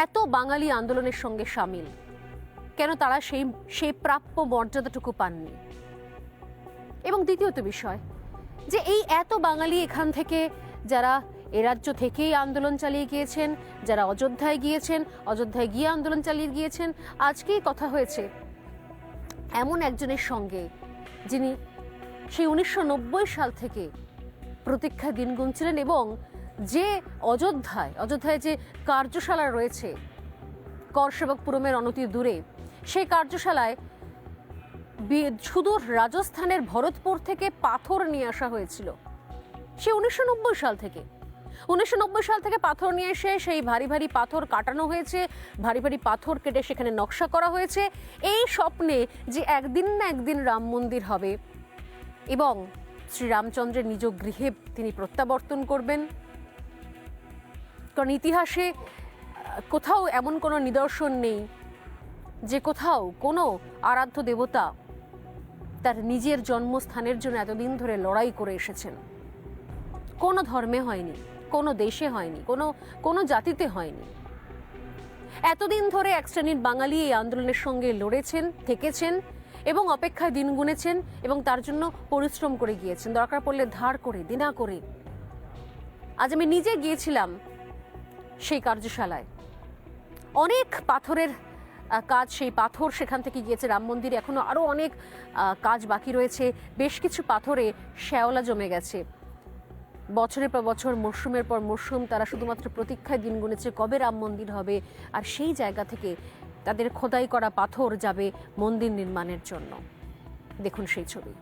এত বাঙালি আন্দোলনের সঙ্গে সামিল, কেন তারা সেই প্রাপ্য মর্যাদাটুকু পাননি? এবং দ্বিতীয়ত বিষয় যে এই এত বাঙালি এখান থেকে যারা এ রাজ্য থেকেই আন্দোলন চালিয়ে গিয়েছেন, যারা অযোধ্যায় গিয়েছেন, অযোধ্যায় গিয়ে আন্দোলন চালিয়ে গিয়েছেন, আজকেই কথা হয়েছে এমন একজনের সঙ্গে যিনি সেই 1990 সাল থেকে প্রতীক্ষায় দিন গুনছিলেন এবং যে অযোধ্যায় যে কার্যশালা রয়েছে করসেবকপুরমের অনতি দূরে, সেই কার্যশালায় সুদূর রাজস্থানের ভরতপুর থেকে পাথর নিয়ে আসা হয়েছিল। সে 1990 সাল থেকে পাথর নিয়ে এসে সেই ভারী ভারী পাথর কাটানো হয়েছে, ভারী ভারী পাথর কেটে সেখানে নকশা করা হয়েছে এই স্বপ্নে যে একদিন না একদিন রাম মন্দির হবে এবং শ্রীরামচন্দ্রের নিজ গৃহে তিনি প্রত্যাবর্তন করবেন। কারণ ইতিহাসে কোথাও এমন কোনো নিদর্শন নেই যে কোথাও কোনো আরাধ্য দেবতা তার নিজের জন্মস্থানের জন্য এতদিন ধরে লড়াই করে এসেছেন। কোনো ধর্মে হয়নি, কোনো দেশে হয়নি, কোনো জাতিতে হয়নি। এতদিন ধরে এক শ্রেণীর বাঙালি এই আন্দোলনের সঙ্গে লড়েছেন, থেকেছেন এবং অপেক্ষায় দিন গুনেছেন এবং তার জন্য পরিশ্রম করে গিয়েছেন, দরকার পড়লে ধার করে, দিনা করে। আজ আমি নিজে গিয়েছিলাম সেই কার্যশালায়। অনেক পাথরের কাজ, সেই পাথর সেখান থেকে গিয়েছে রাম মন্দিরে। এখনো আরো অনেক কাজ বাকি রয়েছে। বেশ কিছু পাথরে শ্যাওলা জমে গেছে। বছরের পর বছর, মরশুমের পর মরশুম তারা শুধুমাত্র প্রতীক্ষায় দিন গুনেছে কবে রাম মন্দির হবে, আর সেই জায়গা থেকে তাদের খোদাই করা পাথর যাবে মন্দির নির্মাণের জন্য। দেখুন সেই ছবি।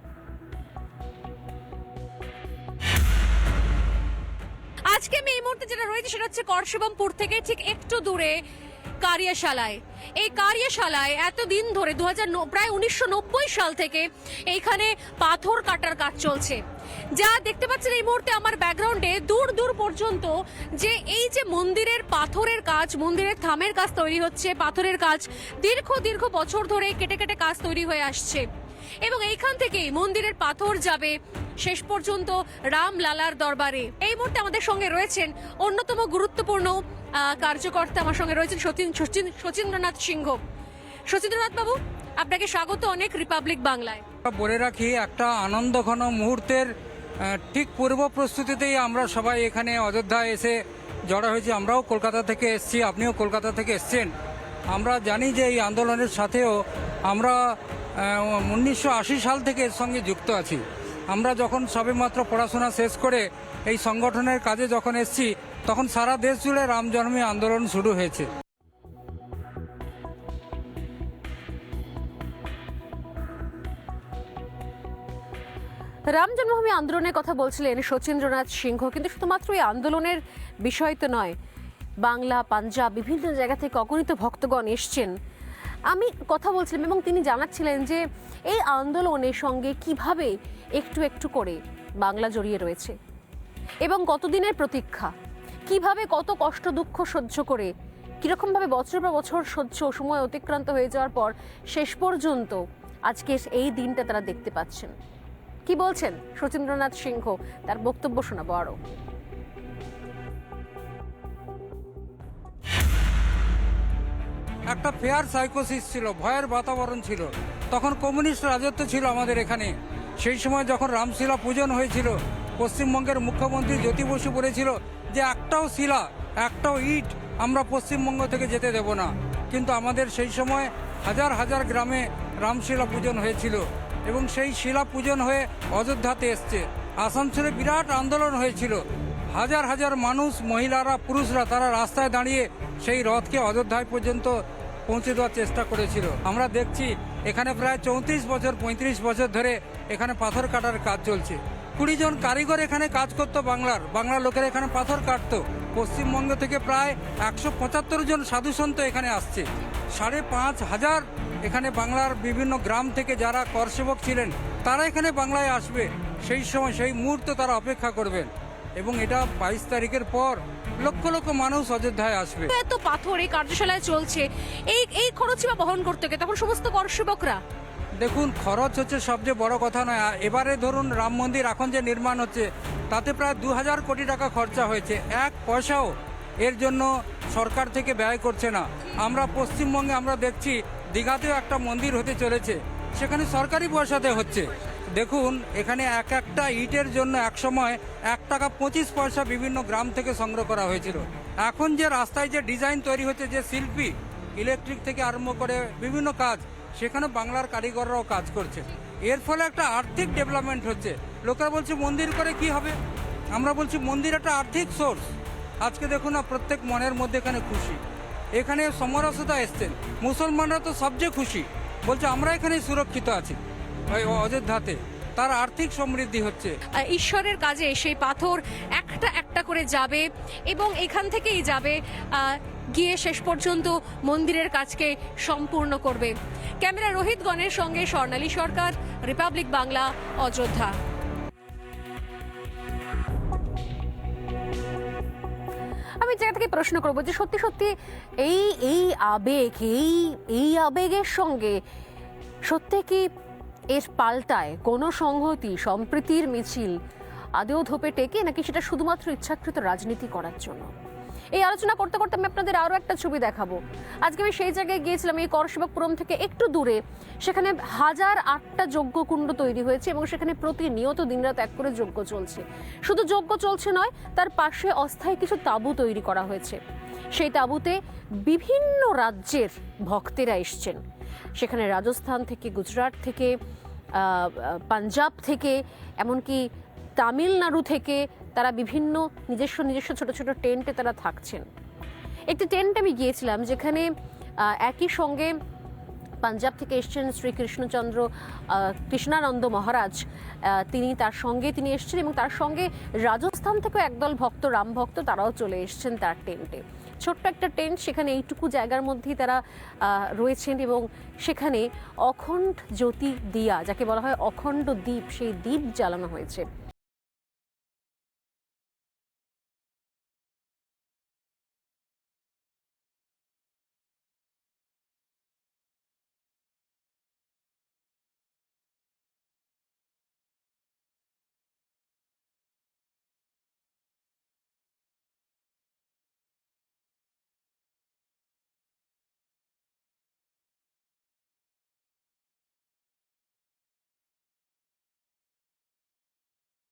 আজকে আমি এই মুহূর্তে যেটা রয়েছে সেটা হচ্ছে করসেবমপুর থেকে ঠিক একটু দূরে কারিয়াশালায়। এই কারিয়াশালায় এতদিন ধরে প্রায় 1990 সাল থেকে এইখানে পাথর কাটার কাজ চলছে। যা দেখতে পাচ্ছেন এই মুহূর্তে আমার ব্যাকগ্রাউন্ডে, দূর দূর পর্যন্ত যে এই যে মন্দিরের পাথরের কাজ, মন্দিরের থামের কাজ তৈরি হচ্ছে, পাথরের কাজ দীর্ঘ বছর ধরে কেটে কেটে কাজ তৈরি হয়ে আসছে এবং এইখান থেকেই মন্দিরের পাথর যাবে শেষ পর্যন্ত রামলালার দরবারে। এই মুহূর্তে আমাদের সঙ্গে রয়েছেন অন্যতম গুরুত্বপূর্ণ কার্যকর্তা, আমার সঙ্গে রয়েছেন শচীন্দ্রনাথ সিংহ। শচীন্দ্রনাথ বাবু, আপনাকে স্বাগত অনেক রিপাবলিক বাংলায়। বলে রাখি, একটা আনন্দঘন মুহূর্তের ঠিক পূর্ব প্রস্তুতিতেই আমরা সবাই এখানে অযোধ্যায় এসে জড়ো হয়েছি। আমরাও কলকাতা থেকে এসেছি, আপনিও কলকাতা থেকে এসছেন। আমরা জানি যে এই আন্দোলনের সাথেও আমরা 1980 সাল থেকে এর সঙ্গে যুক্ত আছি। আমরা যখন সবেমাত্র পড়াশোনা শেষ করে এই সংগঠনের কাজে যখন এসেছি, তখন সারা দেশ জুড়ে রাম জন্মী আন্দোলন শুরু হয়েছে। রাম জন্মভূমি আন্দোলনের কথা বলছিলেন শচীন্দ্রনাথ সিংহ, কিন্তু শুধুমাত্র এই আন্দোলনের বিষয় তো নয়, বাংলা, পাঞ্জাব, বিভিন্ন জায়গা থেকে অগণিত ভক্তগণ এসছেন। আমি কথা বলছিলাম এবং তিনি জানাচ্ছিলেন যে এই আন্দোলনের সঙ্গে কিভাবে একটু একটু করে বাংলা জড়িয়ে রয়েছে এবং কতদিনের প্রতীক্ষা, কিভাবে কত কষ্ট দুঃখ সহ্য করে, কিরকমভাবে বছর পর বছর সময় অতিক্রান্ত হয়ে যাওয়ার পর শেষ পর্যন্ত আজকে এই দিনটা তারা দেখতে পাচ্ছেন। কি বলছেন শচীন্দ্রনাথ সিংহ, তার বক্তব্য শোনাবো আরো। একটা ফেয়ার সাইকোসিস ছিল, ভয়ের বাতাবরণ ছিল। তখন কমিউনিস্ট রাজত্ব ছিল আমাদের এখানে। সেই সময় যখন রামশিলা পূজন হয়েছিল, পশ্চিমবঙ্গের মুখ্যমন্ত্রী জ্যোতি বসু বলেছিল যে একটাও শিলা, একটাও ইট আমরা পশ্চিমবঙ্গ থেকে যেতে দেব না। কিন্তু আমাদের সেই সময় হাজার হাজার গ্রামে রামশিলা পূজন হয়েছিল এবং সেই শিলা পূজন হয়ে অযোধ্যাতে এসছে। আসানসোলে বিরাট আন্দোলন হয়েছিল। হাজার হাজার মানুষ, মহিলারা, পুরুষরা তারা রাস্তায় দাঁড়িয়ে সেই রথকে অযোধ্যায় পর্যন্ত পৌঁছে দেওয়ার চেষ্টা করেছিল। আমরা দেখছি এখানে প্রায় 34 বছর 35 বছর ধরে এখানে পাথর কাটার কাজ চলছে। 20 জন কারিগর এখানে কাজ করতো, বাংলার লোকেরা এখানে পাথর কাটতো। পশ্চিমবঙ্গ থেকে প্রায় 175 জন সাধুসন্ত এখানে আসছে। 5,500 এখানে বাংলার বিভিন্ন গ্রাম থেকে যারা করসেবক ছিলেন তারা এখানে বাংলায় আসবে। সেই সময় সেই মুহূর্ত তারা অপেক্ষা করবেন এবং এটা 22 তারিখের পর লক্ষ লক্ষ মানুষ অযোধ্যায় আসবে। এত পাথর এই কার্যশালায় চলছে, এই খরচ বা বহন করতে গিয়ে তখন সমস্ত করসেবকরা। দেখুন, খরচ হচ্ছে সবচেয়ে বড় কথা নয়। এবারে ধরুন রাম মন্দির এখন যে নির্মাণ হচ্ছে তাতে প্রায় 2000 কোটি টাকা খরচা হয়েছে। এক পয়সাও এর জন্য সরকার থেকে ব্যয় করছে না। আমরা পশ্চিমবঙ্গে আমরা দেখছি দীঘাতেও একটা মন্দির হতে চলেছে, সেখানে সরকারি পয়সাতে হচ্ছে। দেখুন এখানে এক একটা ইটের জন্য একসময় 1 টাকা 25 পয়সা বিভিন্ন গ্রাম থেকে সংগ্রহ করা হয়েছিল। এখন যে রাস্তায় যে ডিজাইন তৈরি হচ্ছে, যে শিল্পী ইলেকট্রিক থেকে আরম্ভ করে বিভিন্ন কাজ, সেখানে বাংলার কারিগররাও কাজ করছে। এর ফলে একটা আর্থিক ডেভেলপমেন্ট হচ্ছে। লোকেরা বলছে মন্দির করে কি হবে, আমরা বলছি মন্দির একটা আর্থিক সোর্স। আজকে দেখুন না, প্রত্যেক মনের মধ্যে এখানে খুশি, এখানে সমরসতা এসছেন। মুসলমানরা তো সবচেয়ে খুশি, বলছে আমরা এখানে সুরক্ষিত আছি ওই অযোধ্যাতে, তার আর্থিক সমৃদ্ধি হচ্ছে। ঈশ্বরের কাজে সেই পাথর একটা একটা করে যাবে এবং এখান থেকেই যাবে গিয়ে শেষ পর্যন্ত মন্দিরের কাজকে সম্পূর্ণ করবে। ক্যামেরা রোহিত গণের সঙ্গে স্বর্ণালী সরকার, রিপাবলিক বাংলা, অযোধ্যা। আমি জায়গা থেকে প্রশ্ন করবো যে সত্যি সত্যি এই আবেগ এই আবেগের সঙ্গে সত্যি কি এর পাল্টায় কোনো সংহতি সম্প্রীতির মিছিল আদেও ধোপে টেকে, নাকি সেটা শুধুমাত্র ইচ্ছাকৃত রাজনীতি করার জন্য? এই আলোচনা করতে করতে আমি আপনাদের আরও একটা ছবি দেখাবো। আজকে আমি সেই জায়গায় গিয়েছিলাম, এই করসেবকপুরম থেকে একটু দূরে। সেখানে 1008টা যজ্ঞকুণ্ড তৈরি হয়েছে এবং সেখানে প্রতিনিয়ত দিনরাত এক করে যজ্ঞ চলছে। শুধু যজ্ঞ চলছে নয়, তার পাশে অস্থায়ী কিছু তাঁবু তৈরি করা হয়েছে। সেই তাঁবুতে বিভিন্ন রাজ্যের ভক্তেরা এসছেন। সেখানে রাজস্থান থেকে, গুজরাট থেকে, পাঞ্জাব থেকে, এমনকি তামিলনাড়ু থেকে তারা বিভিন্ন নিজস্ব ছোট ছোট টেন্টে তারা থাকছেন। একটি টেন্ট আমি গিয়েছিলাম যেখানে একই সঙ্গে পাঞ্জাব থেকে এসছেন শ্রী কৃষ্ণানন্দ মহারাজ, তিনি এসছেন এবং তার সঙ্গে রাজস্থান থেকেও একদল ভক্ত, রাম ভক্ত, তারাও চলে এসছেন তার টেন্টে। ছোট্ট একটা টেন্ট, সেখানে এইটুকু জায়গার মধ্যেই তারা রয়েছেন এবং সেখানে অখণ্ড জ্যোতি দিয়া, যাকে বলা হয় অখণ্ড দ্বীপ, সেই দ্বীপ জ্বালানো হয়েছে।